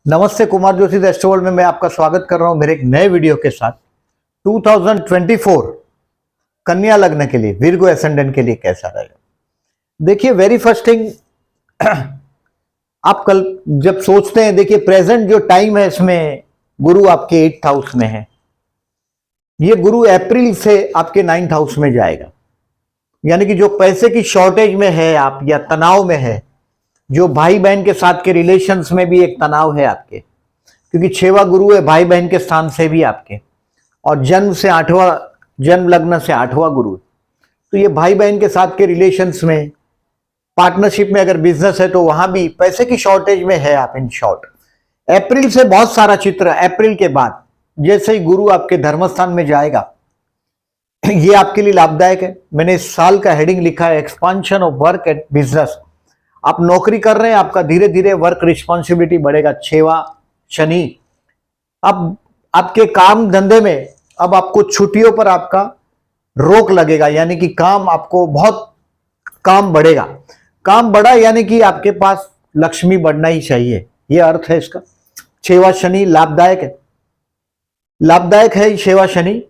नमस्ते, Kumar Joshi the astro world में मैं आपका स्वागत कर रहा हूं मेरे एक नए वीडियो के साथ। 2024 कन्या लग्न के लिए, विर्गो एसेंडेंट के लिए कैसा रहेगा? देखिए, वेरी फर्स्ट थिंग, आप कल जब सोचते हैं, देखिए प्रेजेंट जो टाइम है इसमें गुरु आपके 8th हाउस में है। ये गुरु अप्रैल से आपके 9th हाउस में जाएगा, यानी कि जो पैसे की शॉर्टेज में है आप या तनाव में है, जो भाई बहन के साथ के रिलेशंस में भी एक तनाव है आपके, क्योंकि 6वां गुरु है भाई बहन के स्थान से भी आपके, और जन्म से 8वां, जन्म लग्न से 8वां गुरु। तो ये भाई बहन के साथ के रिलेशंस में, पार्टनरशिप में, अगर बिजनेस है तो वहां भी पैसे की शॉर्टेज में है आप। इन शॉर्ट अप्रैल से बहुत सारा चित्र, अप्रैल के बाद जैसे ही गुरु आपके धर्मस्थान में जाएगा, ये आपके लिए लाभदायक है। मैंने इस साल का हेडिंग लिखा है expansion of work and business. आप नौकरी कर रहे हैं, आपका धीरे धीरे वर्क रिस्पॉन्सिबिलिटी बढ़ेगा। 6वां शनि, अब आपके काम धंधे में अब आपको छुट्टियों पर आपका रोक लगेगा, यानी कि काम आपको बहुत काम बढ़ेगा। काम बढ़ा यानी कि आपके पास लक्ष्मी बढ़ना ही चाहिए, ये अर्थ है इसका। 6वां शनि लाभदायक है, लाभदायक है 6वां शनि।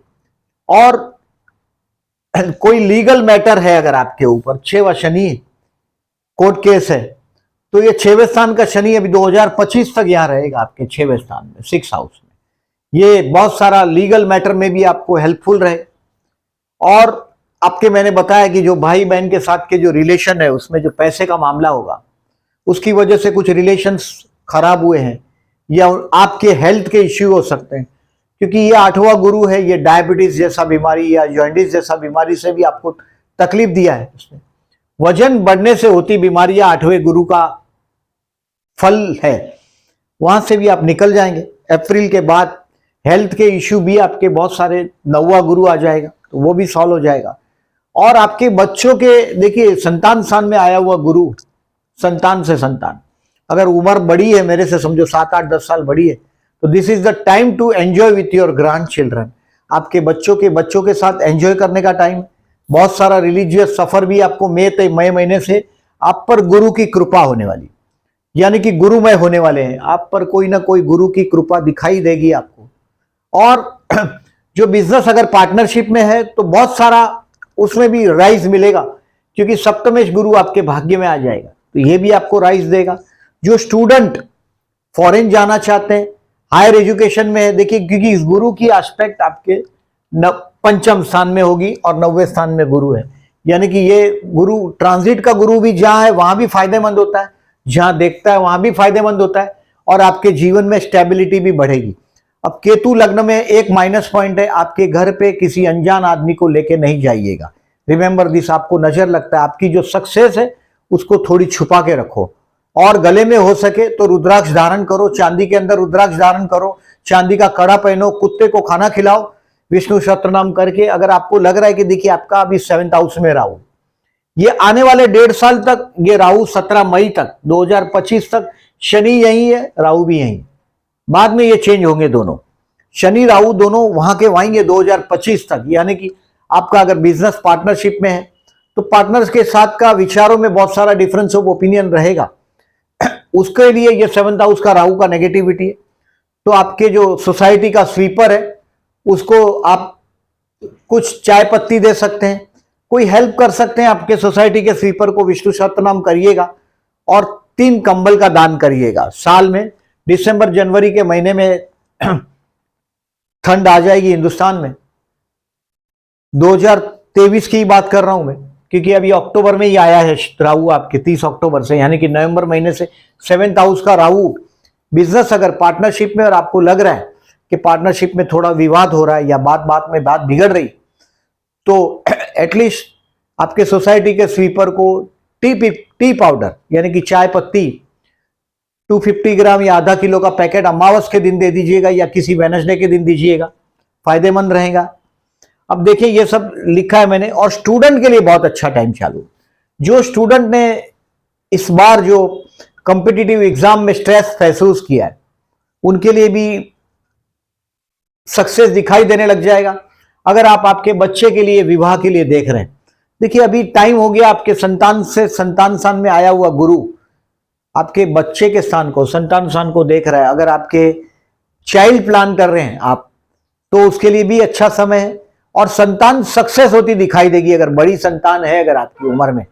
और कोई लीगल मैटर है अगर आपके ऊपर, 6वां शनि कोर्ट केस है, तो ये 6वें स्थान का शनि अभी 2025 तक यहां रहेगा आपके 6वें स्थान में, 6th हाउस में। ये बहुत सारा लीगल मैटर में भी आपको हेल्पफुल रहे। और आपके मैंने बताया कि जो भाई बहन के साथ के जो रिलेशन है उसमें जो पैसे का मामला होगा, उसकी वजह से कुछ रिलेशंस खराब हुए हैं, या आपके हेल्थ के इश्यू हो सकते हैं, क्योंकि ये 8वां गुरु है। ये डायबिटीज जैसा बीमारी या जॉइंटिस जैसा बीमारी से भी आपको तकलीफ दिया है उसने। वजन बढ़ने से होती बीमारियां 8वें गुरु का फल है, वहां से भी आप निकल जाएंगे। अप्रैल के बाद हेल्थ के इश्यू भी आपके बहुत सारे, 9वां गुरु आ जाएगा तो वो भी सॉल्व हो जाएगा। और आपके बच्चों के, देखिए संतान स्थान में आया हुआ गुरु, संतान से संतान, अगर उम्र बड़ी है मेरे से समझो 7, 8, 10 साल बड़ी है, तो this is the time to enjoy with your grandchildren. आपके बच्चों के साथ एंजॉय करने का टाइम। बहुत सारा रिलीजियस सफर भी आपको मई महीने से आप पर गुरु की कृपा होने वाली, यानी कि गुरुमय होने वाले हैं। आप पर कोई ना कोई गुरु की कृपा दिखाई देगी आपको। और जो बिजनेस अगर पार्टनरशिप में है तो बहुत सारा उसमें भी राइज मिलेगा, क्योंकि सप्तमेश गुरु आपके भाग्य में आ जाएगा, तो ये भी आपको राइज देगा। जो स्टूडेंट फॉरेन जाना चाहते हैं, हायर एजुकेशन में है, देखिए क्योंकि इस गुरु की एस्पेक्ट आपके 5th स्थान में होगी और 9वें स्थान में गुरु है, यानी कि ये गुरु ट्रांजिट का गुरु भी जहां है वहां भी फायदेमंद होता है, जहां देखता है वहां भी फायदेमंद होता है, और आपके जीवन में स्टेबिलिटी भी बढ़ेगी। अब केतु लग्न में एक माइनस पॉइंट है, आपके घर पे किसी अनजान आदमी को लेके नहीं जाइएगा। रिमेंबर दिस, आपको नजर लगता है, आपकी जो सक्सेस है उसको थोड़ी छुपा के रखो। और गले में हो सके तो रुद्राक्ष धारण करो, चांदी के अंदर रुद्राक्ष धारण करो, चांदी का कड़ा पहनो, कुत्ते को खाना खिलाओ विष्णु सहस्त्र नाम करके। अगर आपको लग रहा है कि देखिए आपका अभी 7th हाउस में राहु, ये आने वाले 1.5 साल तक, ये राहु 17 मई तक 2025 तक, शनि यही है, राहु भी यही, बाद में ये चेंज होंगे दोनों, शनि राहु दोनों वहां के वहीं 2025 तक। यानी कि आपका अगर बिजनेस पार्टनरशिप में है तो पार्टनर्स के साथ का विचारों में बहुत सारा डिफरेंस ऑफ ओपिनियन रहेगा, उसके लिए ये 7th हाउस का राहु का नेगेटिविटी है। तो आपके जो सोसाइटी का स्वीपर है उसको आप कुछ चाय पत्ती दे सकते हैं, कोई हेल्प कर सकते हैं आपके सोसाइटी के स्वीपर को, विष्णु सहस्त्रनाम करिएगा और 3 कंबल का दान करिएगा। साल में दिसंबर जनवरी के महीने में ठंड आ जाएगी हिंदुस्तान में, 2023 की बात कर रहा हूं मैं, क्योंकि अभी अक्टूबर में ही आया है राहु आपके, 30 अक्टूबर से, यानी कि नवंबर महीने से 7th हाउस का राहु। बिजनेस अगर पार्टनरशिप में और आपको लग रहा है कि पार्टनरशिप में थोड़ा विवाद हो रहा है या बात में बात बिगड़ रही, तो एटलीस्ट आपके सोसाइटी के स्वीपर को टी पाउडर, यानी कि चाय पत्ती 250 ग्राम या आधा किलो का पैकेट अमावस के दिन दे दीजिएगा या किसी वेडनेसडे के दिन दीजिएगा, फायदेमंद रहेगा। अब देखिए ये सब लिखा है मैंने। और स्टूडेंट के लिए बहुत अच्छा टाइम चालू, जो स्टूडेंट ने इस बार जो कॉम्पिटिटिव एग्जाम में स्ट्रेस महसूस किया है, उनके लिए भी सक्सेस दिखाई देने लग जाएगा। अगर आप आपके बच्चे के लिए, विवाह के लिए देख रहे हैं, देखिए अभी टाइम हो गया, आपके संतान से संतान स्थान में आया हुआ गुरु आपके बच्चे के स्थान को, संतान स्थान को देख रहा है। अगर आपके चाइल्ड प्लान कर रहे हैं आप, तो उसके लिए भी अच्छा समय है। और संतान सक्सेस होती दिखाई देगी। अगर बड़ी संतान है अगर आपकी उम्र में,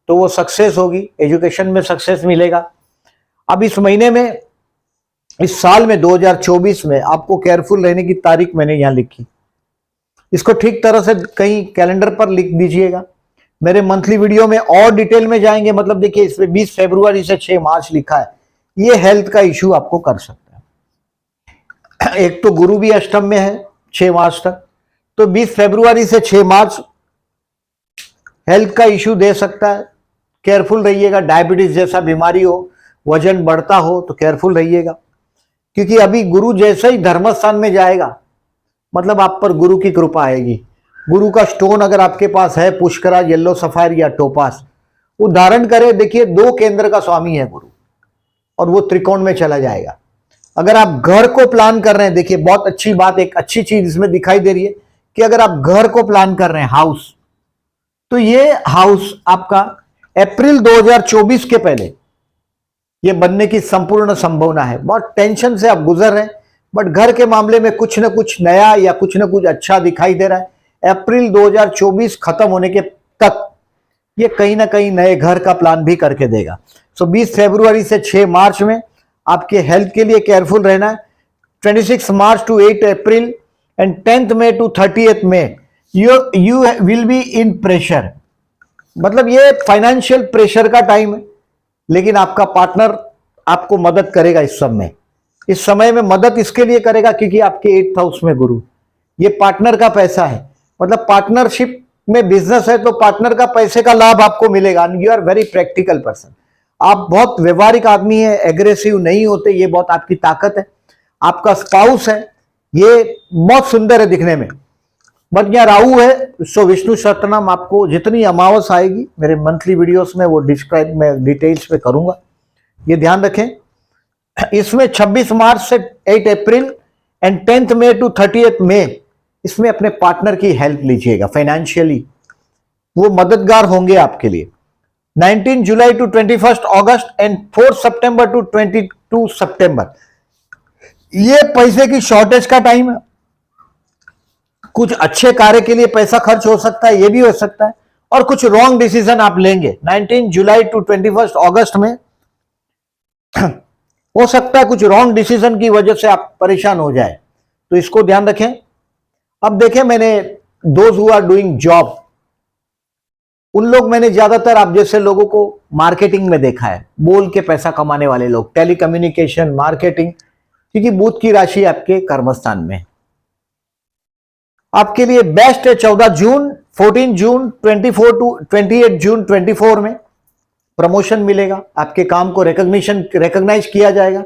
तो वो सक्सेस होगी, एजुकेशन में सक्सेस मिलेगा। अब इस महीने में, इस साल में 2024 में आपको केयरफुल रहने की तारीख मैंने यहां लिखी। इसको ठीक तरह से कहीं कैलेंडर पर लिख दीजिएगा। मेरे मंथली वीडियो में और डिटेल में जाएंगे। मतलब देखिए, इसमें 20 फरवरी से 6 मार्च लिखा है। ये हेल्थ का इश्यू आपको कर सकता है। एक तो गुरु भी अष्टम में है 6 मार्च तक, तो 20 फरवरी से 6 मार्च हेल्थ का इश्यू दे सकता है। केयरफुल रहिएगा। डायबिटीज जैसा बीमारी हो, वजन बढ़ता हो, तो केयरफुल रहिएगा। क्योंकि अभी गुरु जैसे ही धर्मस्थान में जाएगा, मतलब आप पर गुरु की कृपा आएगी। गुरु का स्टोन अगर आपके पास है, पुष्करा, येलो सफायर या टोपास, वो धारण करे। देखिए, 2 केंद्र का स्वामी है गुरु, और वो त्रिकोण में चला जाएगा। अगर आप घर को प्लान कर रहे हैं, देखिए बहुत अच्छी बात, एक अच्छी चीज इसमें दिखाई दे रही है कि अगर आप घर को प्लान कर रहे हैं, हाउस, तो ये हाउस आपका अप्रैल 2024 के पहले ये बनने की संपूर्ण संभावना है। बहुत टेंशन से आप गुजर रहे हैं, बट घर के मामले में कुछ ना कुछ नया या कुछ ना कुछ अच्छा दिखाई दे रहा है। अप्रैल 2024 खत्म होने के तक ये कहीं ना कहीं नए घर का प्लान भी करके देगा। सो 20 फरवरी से 6 मार्च में आपके हेल्थ के लिए केयरफुल रहना है। 26 March to 8 April and 10th May to 30th May you will be in pressure. मतलब ये फाइनेंशियल प्रेशर का टाइम है, लेकिन आपका पार्टनर आपको मदद करेगा इस समय। इस समय में मदद इसके लिए करेगा क्योंकि आपके 8th हाउस में गुरु, ये पार्टनर का पैसा है। मतलब पार्टनरशिप में बिजनेस है तो पार्टनर का पैसे का लाभ आपको मिलेगा। You are very practical person. आप बहुत व्यवहारिक आदमी है, एग्रेसिव नहीं होते, ये बहुत आपकी ताकत है। आपका स्पाउस है, ये बहुत सुंदर है दिखने में, बट यहाँ राहु है। सो विष्णु सहस्त्रनाम आपको जितनी अमावस आएगी मेरे मंथली वीडियोस में वो डिस्क्राइब मैं डिटेल्स में करूंगा, ये ध्यान रखें। इसमें 26 मार्च से 8 April and 10th May to 30th May इसमें अपने पार्टनर की हेल्प लीजिएगा। फाइनेंशियली वो मददगार होंगे आपके लिए। 19 जुलाई टू 21 अगस्त एंड 4 सितंबर टू 22 सितंबर ये पैसे की शॉर्टेज का टाइम है। कुछ अच्छे कार्य के लिए पैसा खर्च हो सकता है, ये भी हो सकता है, और कुछ रॉन्ग डिसीजन आप लेंगे। 19 जुलाई टू 21 अगस्त में हो सकता है कुछ रॉन्ग डिसीजन की वजह से आप परेशान हो जाए, तो इसको ध्यान रखें। अब देखें, मैंने those who are doing job, उन लोग मैंने ज्यादातर आप जैसे लोगों को मार्केटिंग में देखा है, बोल के पैसा कमाने वाले लोग, टेलीकम्युनिकेशन, मार्केटिंग, क्योंकि बुध की राशि आपके कर्मस्थान में। आपके लिए बेस्ट है 14 जून, 14 जून, 24 टू 28 जून 24 में प्रमोशन मिलेगा। आपके काम को रिकॉग्नाइज किया जाएगा।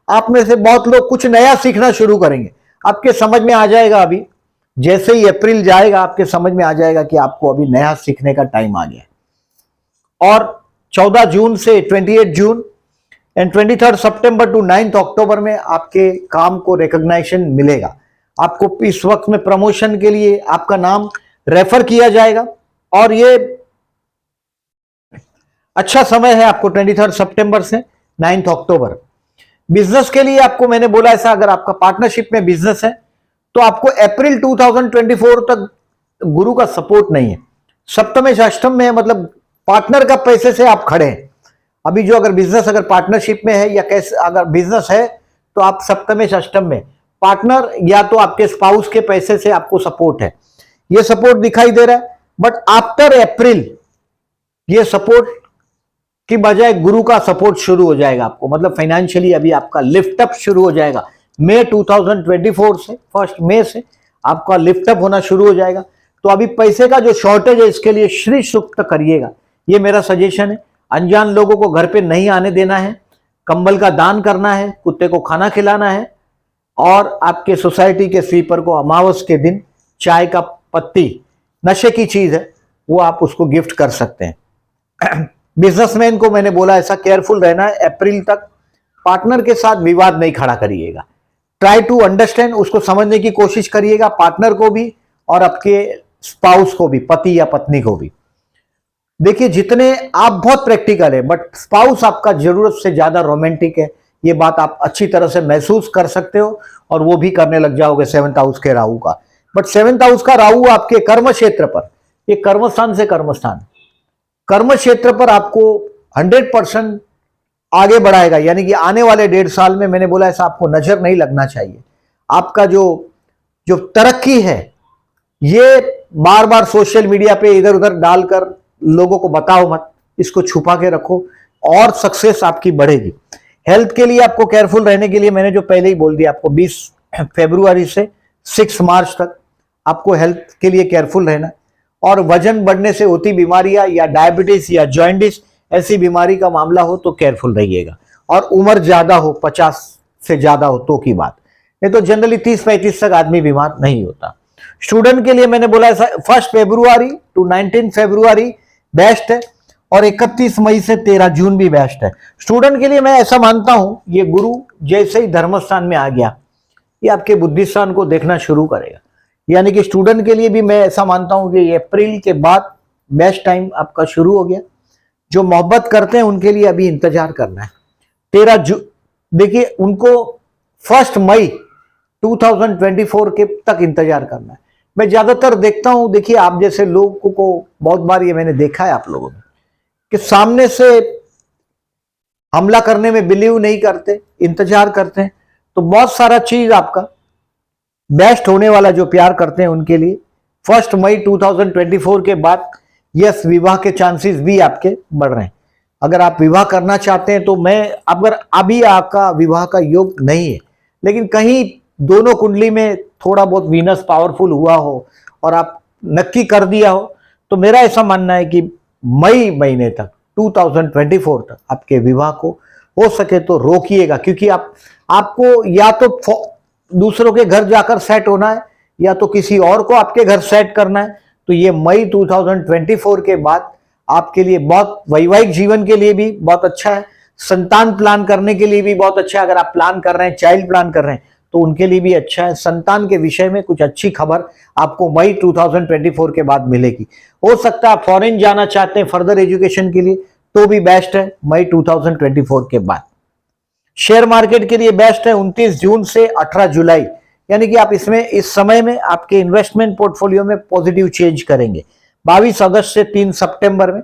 आप में से बहुत लोग कुछ नया सीखना शुरू करेंगे। आपके समझ में आ जाएगा, अभी जैसे ही अप्रैल जाएगा आपके समझ में आ जाएगा कि आपको अभी नया सीखने का टाइम आ गया। और 14 जून से 28 जून एंड 23 सितंबर टू 9 अक्टूबर में आपके काम को रिकॉग्नाइजेशन मिलेगा। आपको इस वक्त में प्रमोशन के लिए आपका नाम रेफर किया जाएगा, और ये अच्छा समय है आपको 23 सितंबर से 9 अक्टूबर। बिजनेस के लिए आपको मैंने बोला ऐसा, अगर आपका पार्टनरशिप में बिजनेस है तो आपको अप्रैल 2024 तक गुरु का सपोर्ट नहीं है। सप्तम अष्टम में, मतलब पार्टनर का पैसे से आप खड़े हैं। अभी जो अगर बिजनेस अगर पार्टनरशिप में है या कैसे अगर बिजनेस है, तो आप सप्तम अष्टम में पार्टनर या तो आपके स्पाउस के पैसे से आपको सपोर्ट है, ये सपोर्ट दिखाई दे रहा है। बट आफ्टर अप्रैल ये सपोर्ट की बजाय गुरु का सपोर्ट शुरू हो जाएगा आपको। मतलब फाइनेंशियली अभी आपका लिफ्ट अप शुरू हो जाएगा। मई 2024 से 1 मई से आपका लिफ्ट अप होना शुरू हो जाएगा। तो अभी पैसे का जो शॉर्टेज है, इसके लिए श्री सूक्त करिएगा, ये मेरा सजेशन है। अनजान लोगों को घर पे नहीं आने देना है, कंबल का दान करना है, कुत्ते को खाना खिलाना है, और आपके सोसाइटी के स्वीपर को अमावस के दिन चाय का पत्ती, नशे की चीज है, वो आप उसको गिफ्ट कर सकते हैं। बिजनेसमैन को मैंने बोला ऐसा केयरफुल रहना है अप्रैल तक। पार्टनर के साथ विवाद नहीं खड़ा करिएगा। ट्राई टू अंडरस्टैंड, उसको समझने की कोशिश करिएगा, पार्टनर को भी और आपके स्पाउस को भी, पति या पत्नी को भी। देखिए जितने आप बहुत प्रैक्टिकल है, बट स्पाउस आपका जरूरत से ज्यादा रोमांटिक है, ये बात आप अच्छी तरह से महसूस कर सकते हो और वो भी करने लग जाओगे 7th हाउस के राहु का। बट 7th हाउस का राहु आपके कर्म क्षेत्र पर, ये कर्मस्थान से कर्मस्थान, कर्म क्षेत्र पर आपको 100% आगे बढ़ाएगा। यानी कि आने वाले 1.5 साल में, मैंने बोला ऐसा आपको नजर नहीं लगना चाहिए। आपका जो जो तरक्की है, ये बार बार सोशल मीडिया पे इधर उधर डालकर लोगों को बताओ मत, इसको छुपा के रखो और सक्सेस आपकी बढ़ेगी। हेल्थ के लिए आपको केयरफुल रहने के लिए मैंने जो पहले ही बोल दिया आपको, 20 फरवरी से 6 मार्च तक आपको हेल्थ के लिए केयरफुल रहना। और वजन बढ़ने से होती बीमारियां या डायबिटीज या जॉइंटिस ऐसी बीमारी का मामला हो तो केयरफुल रहिएगा। और उम्र ज्यादा हो, 50 से ज्यादा हो तो की बात, नहीं तो जनरली 30-35 तक आदमी बीमार नहीं होता। स्टूडेंट के लिए मैंने बोला ऐसा 1 फरवरी to 19 फरवरी बेस्ट है और 31 मई से 13 जून भी बेस्ट है। स्टूडेंट के लिए मैं ऐसा मानता हूं, ये गुरु जैसे ही धर्मस्थान में आ गया, ये आपके बुद्धिस्थान को देखना शुरू करेगा। यानी कि स्टूडेंट के लिए भी मैं ऐसा मानता हूं कि ये अप्रैल के बाद बेस्ट टाइम आपका शुरू हो गया। जो मोहब्बत करते हैं उनके लिए अभी इंतजार करना है। 13 जून, देखिए उनको 1 मई 2024 के तक इंतजार करना है। मैं ज्यादातर देखता हूं, देखिए आप जैसे लोगों को बहुत बार ये मैंने देखा है आप लोगों में, कि सामने से हमला करने में बिलीव नहीं करते, इंतजार करते हैं। तो बहुत सारा चीज आपका बेस्ट होने वाला, जो प्यार करते हैं उनके लिए 1 मई 2024 के बाद यस विवाह के चांसेस भी आपके बढ़ रहे हैं। अगर आप विवाह करना चाहते हैं तो मैं, अगर अभी आपका विवाह का योग नहीं है, लेकिन कहीं दोनों कुंडली में थोड़ा बहुत वीनस पावरफुल हुआ हो और आप नक्की कर दिया हो, तो मेरा ऐसा मानना है कि मई महीने तक 2024 तक आपके विवाह को हो सके तो रोकिएगा। क्योंकि आपको या तो दूसरों के घर जाकर सेट होना है या तो किसी और को आपके घर सेट करना है। तो ये मई 2024 के बाद आपके लिए बहुत, वैवाहिक जीवन के लिए भी बहुत अच्छा है, संतान प्लान करने के लिए भी बहुत अच्छा है। अगर आप प्लान कर रहे हैं, चाइल्ड प्लान कर रहे हैं, तो उनके लिए भी अच्छा है। संतान के विषय में कुछ अच्छी खबर आपको मई 2024 के बाद मिलेगी। हो सकता है फॉरेन जाना चाहते हैं फर्दर एजुकेशन के लिए, तो भी बेस्ट है मई 2024 के बाद। शेयर मार्केट के लिए बेस्ट है 29 जून से 18 जुलाई। यानी कि आप इसमें, इस समय में आपके इन्वेस्टमेंट पोर्टफोलियो में पॉजिटिव चेंज करेंगे। 22 अगस्त से 3 सितंबर में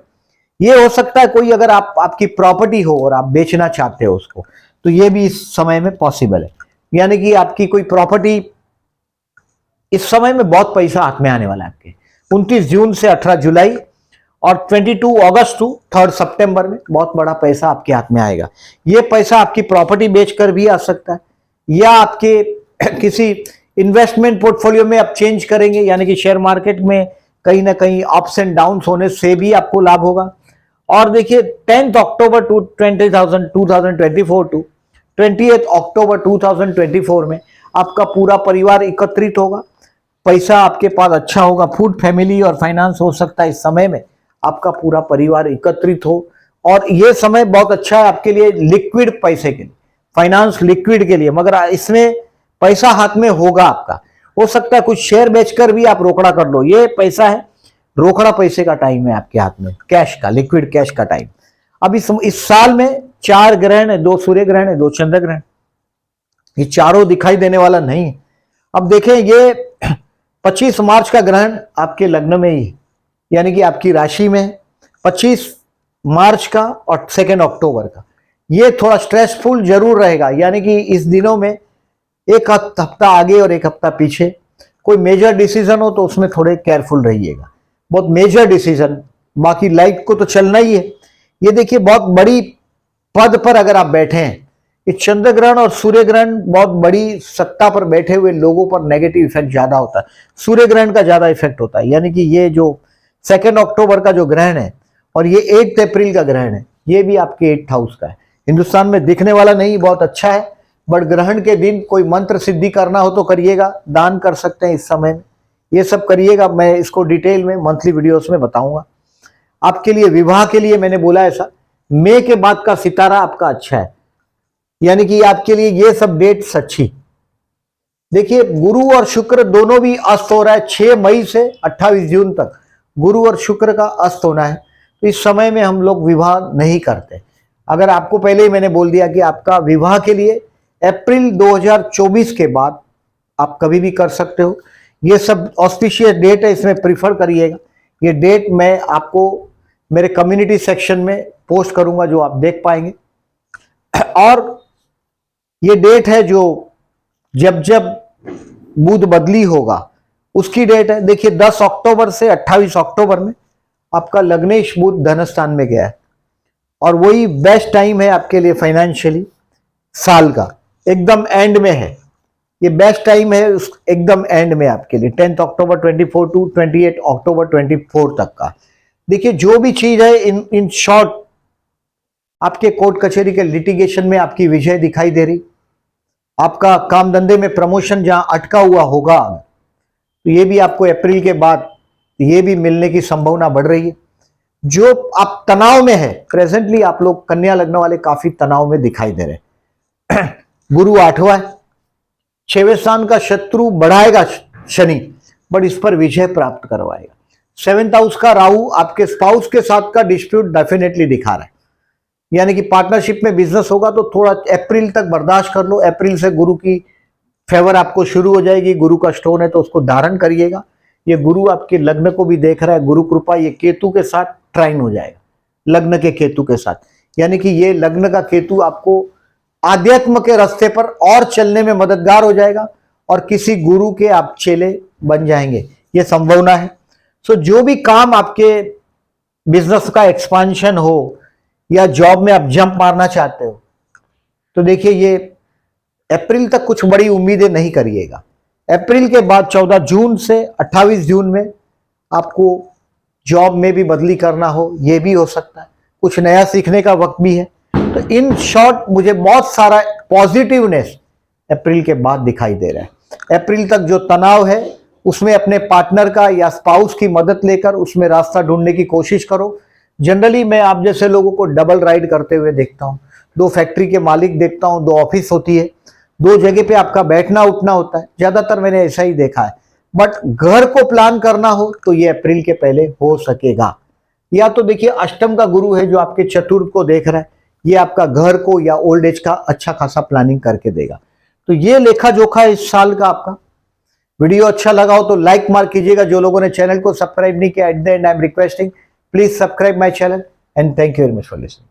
ये हो सकता है कोई, अगर आपकी प्रॉपर्टी हो और आप बेचना चाहते हो उसको, तो ये भी इस समय में पॉसिबल है। यानी कि आपकी कोई प्रॉपर्टी, इस समय में बहुत पैसा हाथ में आने वाला है आपके 29 जून से 18 जुलाई और 22 अगस्त टू 3 सितंबर में बहुत बड़ा पैसा आपके हाथ में आएगा। ये पैसा आपकी प्रॉपर्टी बेचकर भी आ सकता है, या आपके किसी इन्वेस्टमेंट पोर्टफोलियो में आप चेंज करेंगे। यानी कि शेयर मार्केट में कहीं ना कहीं अप्स एंड डाउन्स होने से भी आपको लाभ होगा। और देखिए 10 अक्टूबर टू 2024 टू 28 अक्टूबर 2024 में आपका पूरा परिवार एकत्रित होगा, पैसा आपके पास अच्छा होगा। फूड, फैमिली और फाइनेंस हो सकता है इस समय में आपका पूरा परिवार एकत्रित हो। और ये समय बहुत अच्छा है आपके लिए लिक्विड पैसे के लिए, फाइनेंस लिक्विड के लिए। मगर इसमें पैसा हाथ में होगा आपका, हो सकता है कुछ शेयर बेचकर भी आप रोकड़ा कर लो। ये पैसा है, रोकड़ा पैसे का टाइम है आपके हाथ में, कैश का, लिक्विड कैश का टाइम। अब इस साल में 4 ग्रहण है, 2 सूर्य ग्रहण है, 2 चंद्र ग्रहण, ये चारों दिखाई देने वाला नहीं है। अब देखें, ये 25 मार्च का ग्रहण आपके लग्न में ही, यानी कि आपकी राशि में 25 मार्च का और 2 अक्टूबर का, ये थोड़ा स्ट्रेसफुल जरूर रहेगा। यानी कि इस दिनों में एक हफ्ता आगे और एक हफ्ता पीछे कोई मेजर डिसीजन हो तो उसमें थोड़े केयरफुल रहिएगा। बहुत मेजर डिसीजन, बाकी लाइफ को तो चलना ही है। ये देखिए बहुत बड़ी पद पर अगर आप बैठे हैं, ये चंद्र ग्रहण और सूर्य ग्रहण बहुत बड़ी सत्ता पर बैठे हुए लोगों पर नेगेटिव इफेक्ट ज्यादा होता है, सूर्य ग्रहण का ज्यादा इफेक्ट होता है। यानी कि ये जो 2 अक्टूबर का जो ग्रहण है और ये 8 अप्रैल का ग्रहण है, ये भी आपके 8th हाउस का है। हिंदुस्तान में दिखने वाला नहीं, बहुत अच्छा है। बट ग्रहण के दिन कोई मंत्र सिद्धि करना हो तो करिएगा, दान कर सकते हैं इस समय में, ये सब करिएगा। मैं इसको डिटेल में मंथली वीडियोस में बताऊंगा। आपके लिए विवाह के लिए मैंने बोला ऐसा, मई के बाद का सितारा आपका अच्छा है, यानी कि आपके लिए ये सब डेट्स अच्छी। देखिए गुरु और शुक्र दोनों भी अस्त हो रहा है 6 मई से 28 जून तक, गुरु और शुक्र का अस्त होना है। तो इस समय में हम लोग विवाह नहीं करते। अगर आपको पहले ही मैंने बोल दिया कि आपका विवाह के लिए अप्रैल 2024 के बाद आप कभी भी कर सकते हो। ये सब ऑस्पिशियस डेट है, इसमें प्रिफर करिएगा। ये डेट मैं आपको मेरे कम्युनिटी सेक्शन में पोस्ट करूंगा, जो आप देख पाएंगे। और ये डेट है जो जब जब बुध बदली होगा उसकी डेट है। देखिए 10 अक्टूबर से 28 अक्टूबर में आपका लग्नेश बुध धनस्थान में गया है, और वही बेस्ट टाइम है आपके लिए फाइनेंशियली। साल का एकदम एंड में है, ये बेस्ट टाइम है उस एकदम एंड में आपके लिए, 10 अक्टूबर 24 टू 28 अक्टूबर 24 तक का। देखिए जो भी चीज है इन शॉर्ट, आपके कोर्ट कचहरी के लिटिगेशन में आपकी विजय दिखाई दे रही। आपका काम धंधे में प्रमोशन जहां अटका हुआ होगा, तो ये भी आपको अप्रैल के बाद ये भी मिलने की संभावना बढ़ रही है। जो आप तनाव में है प्रेजेंटली, आप लोग कन्या लग्न वाले काफी तनाव में दिखाई दे रहे। गुरु 8वां है, 6वें स्थान का शत्रु बढ़ाएगा शनि, बट इस पर विजय प्राप्त करवाएगा। 7th हाउस का राहु आपके स्पाउस के साथ का डिस्प्यूट डेफिनेटली दिखा रहा है, यानी कि पार्टनरशिप में बिजनेस होगा तो थोड़ा अप्रैल तक बर्दाश्त कर लो। अप्रैल से गुरु की फेवर आपको शुरू हो जाएगी। गुरु का स्टोन है तो उसको धारण करिएगा। ये गुरु आपके लग्न को भी देख रहा है, गुरु कृपा ये केतु के साथ ट्राइन हो जाएगा, लग्न के केतु के साथ, यानी कि ये लग्न का केतु आपको आध्यात्म के रास्ते पर और चलने में मददगार हो जाएगा, और किसी गुरु के आप चेले बन जाएंगे, ये संभावना है। सो जो भी काम आपके बिजनेस का एक्सपांशन हो या जॉब में आप जंप मारना चाहते हो, तो देखिए ये अप्रैल तक कुछ बड़ी उम्मीदें नहीं करिएगा। अप्रैल के बाद 14 जून से 28 जून में आपको जॉब में भी बदली करना हो, ये भी हो सकता है। कुछ नया सीखने का वक्त भी है। तो इन शॉर्ट मुझे बहुत सारा पॉजिटिवनेस अप्रैल के बाद दिखाई दे रहा है। अप्रैल तक जो तनाव है उसमें अपने पार्टनर का या स्पाउस की मदद लेकर उसमें रास्ता ढूंढने की कोशिश करो। जनरली मैं आप जैसे लोगों को डबल राइड करते हुए देखता हूं, 2 फैक्ट्री के मालिक देखता हूं, 2 ऑफिस होती है, 2 जगह पे आपका बैठना उठना होता है, ज्यादातर मैंने ऐसा ही देखा है। बट घर को प्लान करना हो तो ये अप्रैल के पहले हो सकेगा। या तो देखिए अष्टम का गुरु है जो आपके चतुर्थ को देख रहा है, ये आपका घर को या ओल्ड एज का अच्छा खासा प्लानिंग करके देगा। तो ये लेखा जोखा है इस साल का आपका। वीडियो अच्छा लगा हो तो लाइक मार कीजिएगा। जो लोगों ने चैनल को सब्सक्राइब नहीं किया, at the and I am requesting please subscribe my channel, and thank you very much for listening.